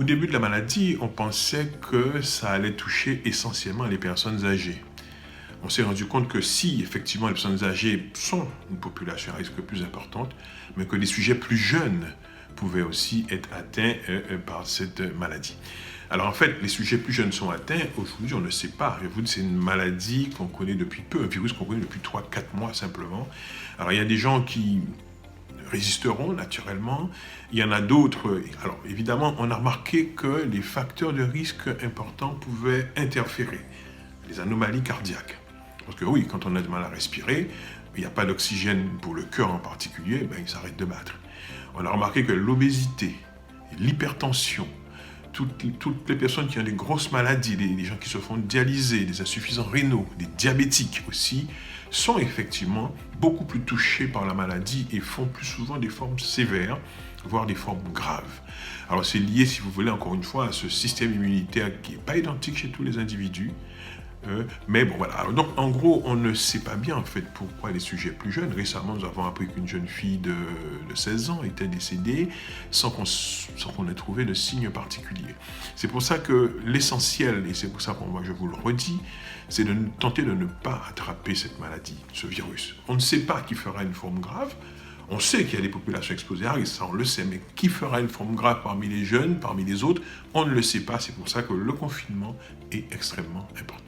Au début de la maladie, on pensait que ça allait toucher essentiellement les personnes âgées. On s'est rendu compte que si, effectivement, les personnes âgées sont une population à risque plus importante, mais que les sujets plus jeunes pouvaient aussi être atteints par cette maladie. Alors en fait, les sujets plus jeunes sont atteints. Aujourd'hui, on ne sait pas. C'est une maladie qu'on connaît depuis peu, un virus qu'on connaît depuis 3-4 mois simplement. Alors il y a des gens qui résisteront naturellement. Il y en a d'autres. Alors évidemment, on a remarqué que les facteurs de risque importants pouvaient interférer. Les anomalies cardiaques. Parce que oui, quand on a du mal à respirer, il n'y a pas d'oxygène pour le cœur en particulier, ben, il s'arrête de battre. On a remarqué que l'obésité, l'hypertension, toutes les personnes qui ont des grosses maladies, les gens qui se font dialyser, des insuffisants rénaux, des diabétiques aussi, sont effectivement beaucoup plus touchés par la maladie et font plus souvent des formes sévères, voire des formes graves. Alors c'est lié, si vous voulez, encore une fois, à ce système immunitaire qui n'est pas identique chez tous les individus. Mais bon, voilà. Alors, donc, en gros, on ne sait pas bien, en fait, pourquoi les sujets plus jeunes. Récemment, nous avons appris qu'une jeune fille de 16 ans était décédée sans qu'on ait trouvé de signes particuliers. C'est pour ça que l'essentiel, et c'est pour ça que moi, je vous le redis, c'est de tenter de ne pas attraper cette maladie, ce virus. On ne sait pas qui fera une forme grave. On sait qu'il y a des populations exposées à risque, ça on le sait, mais qui fera une forme grave parmi les jeunes, parmi les autres, on ne le sait pas. C'est pour ça que le confinement est extrêmement important.